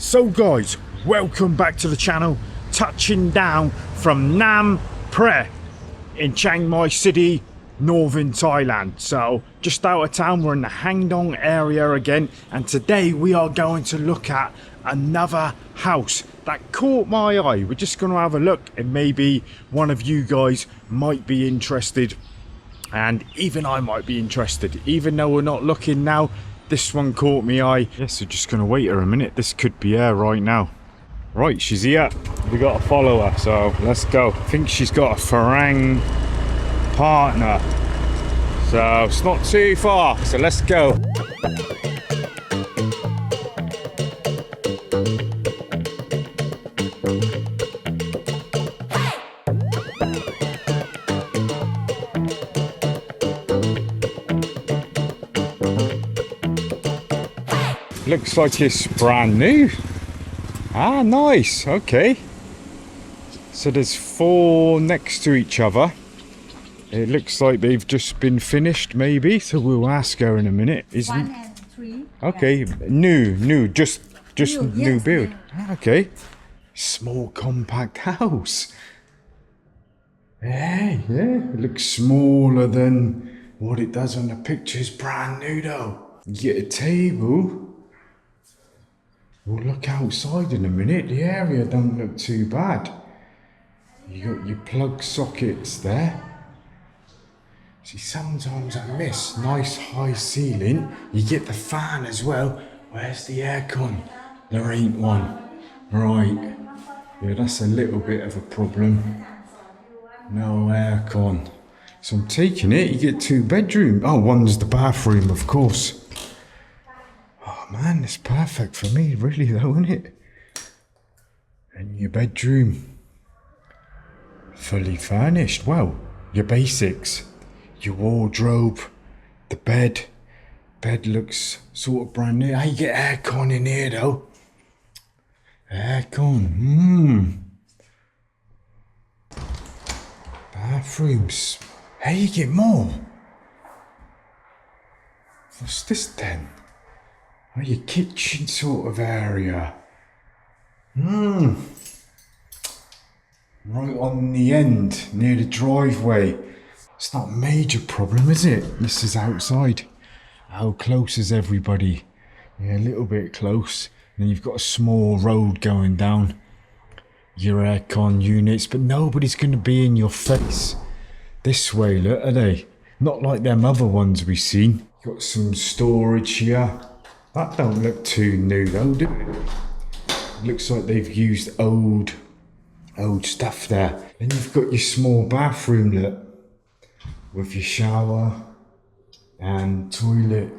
So guys, welcome back to the channel. Touching down from Nam Pre in Chiang Mai city, northern Thailand. So just out of town, we're in the Hangdong area again, and today we are going to look at another house that caught my eye. We're just going to have a look, and maybe one of you guys might be interested, and even I might be interested. Even though we're not looking now, this one caught me eye. Yes, we're just gonna wait her a minute. This could be her right now. Right, she's here. We gotta follow her, so let's go. I think she's got a Farang partner, so it's not too far, so let's go. Looks like it's brand new. Ah, nice. Okay. So there's four next to each other. It looks like they've just been finished, maybe. So we'll ask her in a minute. One and three. Okay, yeah. New, just new yes, build. new. Okay. Small compact house. Hey, yeah. It looks smaller than what it does on the pictures. Brand new though. You get a table. We'll look outside in a minute. The area don't look too bad. You got your plug sockets there. See, sometimes I miss nice high ceiling. You get the fan as well. Where's the aircon? There ain't one. Right. Yeah, that's a little bit of a problem. No aircon. So I'm taking it. You get two bedrooms. Oh, one's the bathroom, of course. Man, it's perfect for me, really, though, isn't it? And your bedroom, fully furnished. Well, your basics, your wardrobe, the bed. Bed looks sort of brand new. Hey, you get aircon in here, though. Aircon, Bathrooms. Hey, you get more. What's this then? Oh, your kitchen sort of area. Right on the end, near the driveway. It's not a major problem, is it? This is outside. How close is everybody? Yeah, a little bit close. And then you've got a small road going down. Your aircon units, but nobody's going to be in your face. This way, look, are they? Not like them other ones we've seen. Got some storage here. That don't look too new though, do it? Looks like they've used old stuff there. Then you've got your small bathroom, look, with your shower and toilet.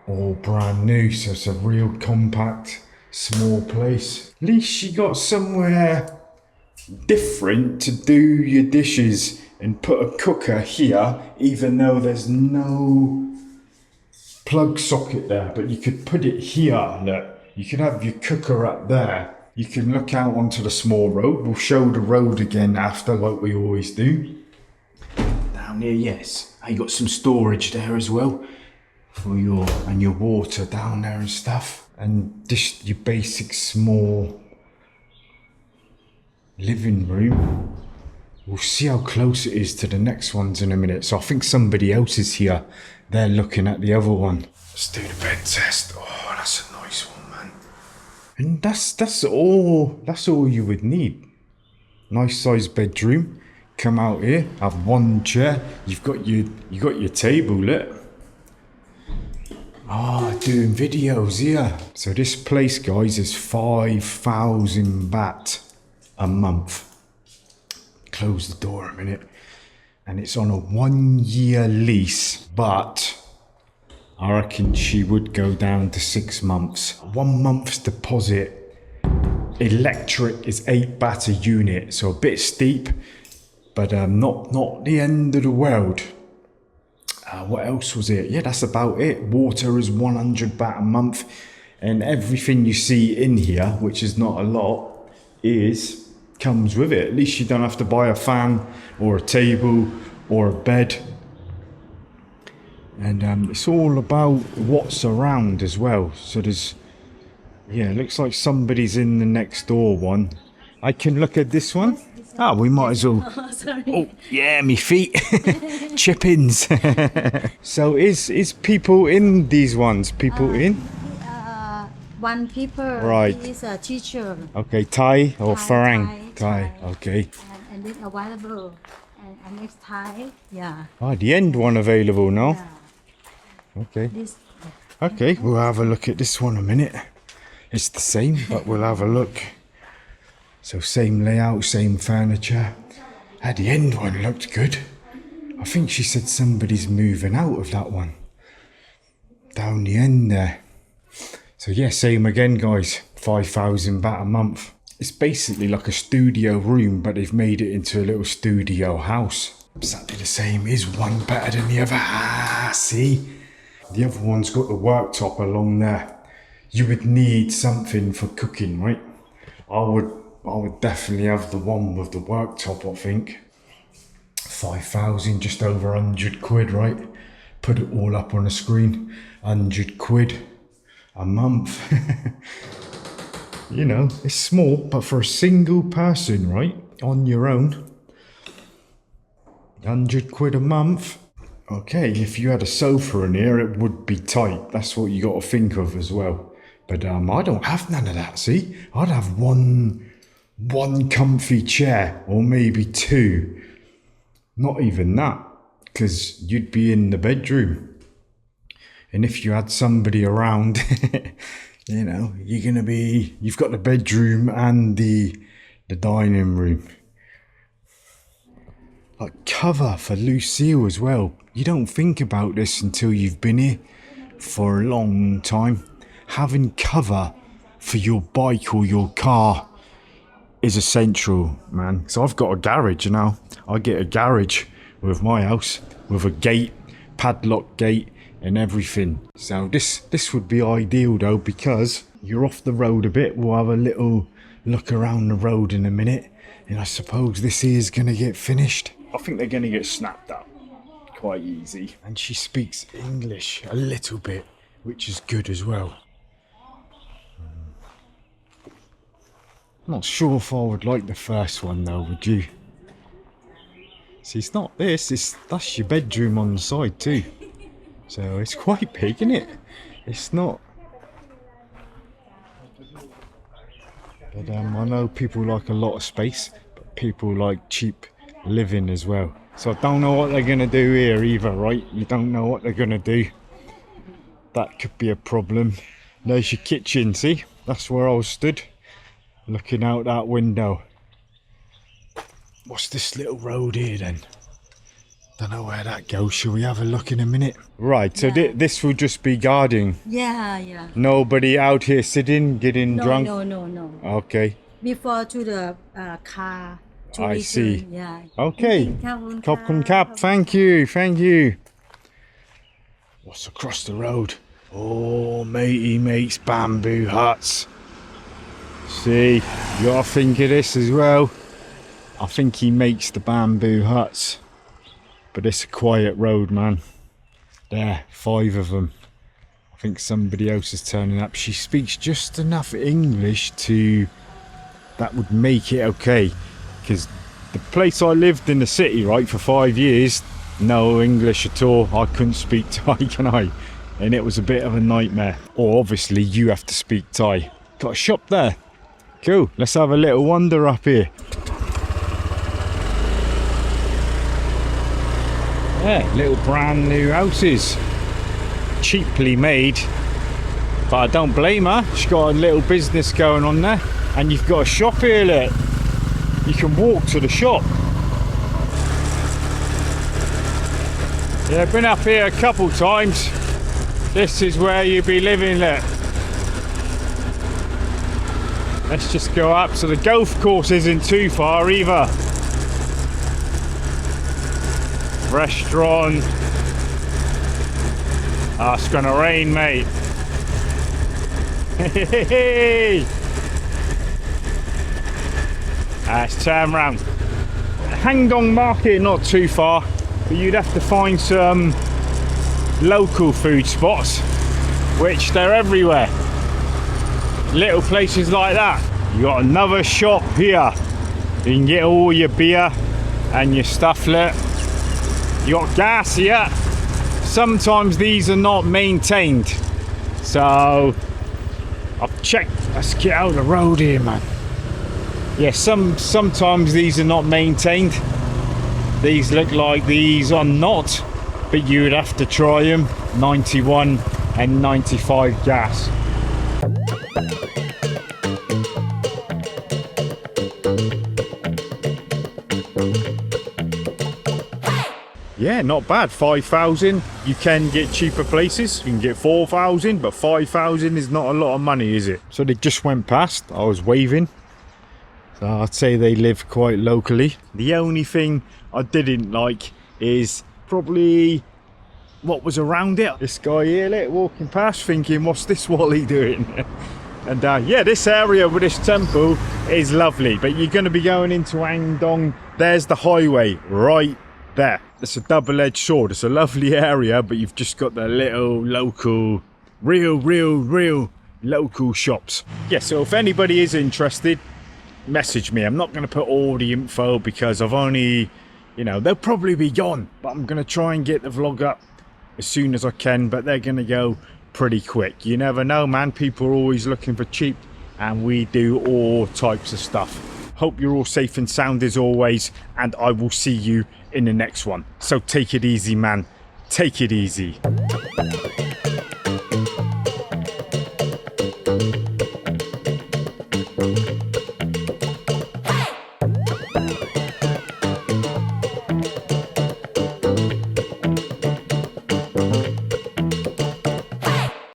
All brand new, so it's a real compact, small place. At least you got somewhere different to do your dishes and put a cooker here, even though there's no plug socket there, but you could put it here. Look, you could have your cooker up there. You can look out onto the small road. We'll show the road again after, like we always do. Down here, yes. You got some storage there as well for your water down there and stuff. And just your basic small living room. We'll see how close it is to the next ones in a minute. So I think somebody else is here. They're looking at the other one. Let's do the bed test. Oh, that's a nice one, man. And that's all you would need. Nice sized bedroom. Come out here, have one chair. You've got your table, look. Doing videos here. So this place, guys, is 5,000 baht a month. Close the door a minute. And it's on a 1 year lease, but I reckon she would go down to 6 months. 1 month's deposit. Electric is 8 baht a unit, so a bit steep, but not the end of the world. What else was it? Yeah, that's about it. Water is 100 baht a month, and everything you see in here, which is not a lot, comes with it. At least you don't have to buy a fan or a table or a bed. And it's all about what's around as well. So there's Yeah, looks like somebody's in the next door one. I can look at this one. Ah, we might as well. Oh, sorry. Oh, yeah, me feet. Chip-ins. So is people in these ones? People in? One people. Right. He is a teacher. Okay, Thai or Thai, Farang? Thai. Okay. And then available. And next Thai. Yeah. Ah, the end one available now. Yeah. Okay. This. Okay, we'll have a look at this one a minute. It's the same, but we'll have a look. So same layout, same furniture. At the end one looked good. I think she said somebody's moving out of that one. Down the end there. So yeah, same again guys. 5,000 baht a month. It's basically like a studio room, but they've made it into a little studio house. Exactly the same. Is one better than the other? Ah, see? The other one's got the worktop along there. You would need something for cooking, right? I would definitely have the one with the worktop, I think. 5,000, just over 100 quid, right? Put it all up on the screen. 100 quid a month. You know, it's small, but for a single person, right? On your own. 100 quid a month. Okay, if you had a sofa in here, it would be tight. That's what you got to think of as well. But I don't have none of that, see? I'd have one comfy chair, or maybe two. Not even that, because you'd be in the bedroom. And if you had somebody around, you know, you've got the bedroom and the dining room. Like cover for Lucille as well. You don't think about this until you've been here for a long time. Having cover for your bike or your car is essential, man. So I've got a garage now. I get a garage with my house with a gate, padlock gate and everything. So this would be ideal though, because you're off the road a bit. We'll have a little look around the road in a minute, and I suppose this is gonna get finished. I think they're gonna get snapped up quite easy. And she speaks English a little bit, which is good as well. Not sure if I would like the first one though, would you? See, it's not this, that's your bedroom on the side too. So it's quite big, isn't it? It's not. But I know people like a lot of space, but people like cheap living as well. So I don't know what they're gonna do here either, right? You don't know what they're gonna do. That could be a problem. There's your kitchen, see? That's where I was stood, looking out that window. What's this little road here then? Don't know where that goes. Shall we have a look in a minute? Right, so Yeah. this will just be guarding. Yeah. Nobody out here sitting, getting drunk? No. Okay. Before to the car. To I return. see. Yeah. Okay. Top and cap. Thank you. What's across the road? Oh, matey makes bamboo huts. See, you gotta think of this as well. I think he makes the bamboo huts. But it's a quiet road, man. There, 5 of them. I think somebody else is turning up. She speaks just enough English that would make it okay. Because the place I lived in the city, right, for 5 years, no English at all. I couldn't speak Thai, can I? And it was a bit of a nightmare. Or obviously you have to speak Thai. Got a shop there. Cool, let's have a little wander up here. Yeah, little brand new houses. Cheaply made. But I don't blame her. She's got a little business going on there. And you've got a shop here, look. You can walk to the shop. Yeah, I've been up here a couple times. This is where you'll be living, look. Let's just go up. So the golf course isn't too far either. Restaurant. Oh, it's gonna rain, mate. Let's turn round. Hangdong market, not too far, but you'd have to find some local food spots, which they're everywhere. little places like that. You got another shop here. You can get all your beer and your stuff lit. You got gas here. Sometimes these are not maintained. So I've checked. Let's get out of the road here, man. Yeah, sometimes these are not maintained. These look like these are not, but you would have to try them. 91 and 95 gas. Yeah, not bad. 5,000. You can get cheaper places. You can get 4,000, but 5,000 is not a lot of money, is it? So they just went past. I was waving. So I'd say they live quite locally. The only thing I didn't like is probably what was around it. This guy here, look, walking past, thinking, what's this Wally doing? And yeah, this area with this temple is lovely, but you're going to be going into Hangdong. There's the highway right there. It's a double-edged sword. It's a lovely area, but you've just got the little local, real local shops. Yeah, so if anybody is interested, message me. I'm not going to put all the info because I've only, you know, they'll probably be gone, but I'm going to try and get the vlog up as soon as I can, but they're going to go pretty quick. You never know, man. People are always looking for cheap, and we do all types of stuff. Hope you're all safe and sound as always, and I will see you in the next one. So take it easy, man. Take it easy.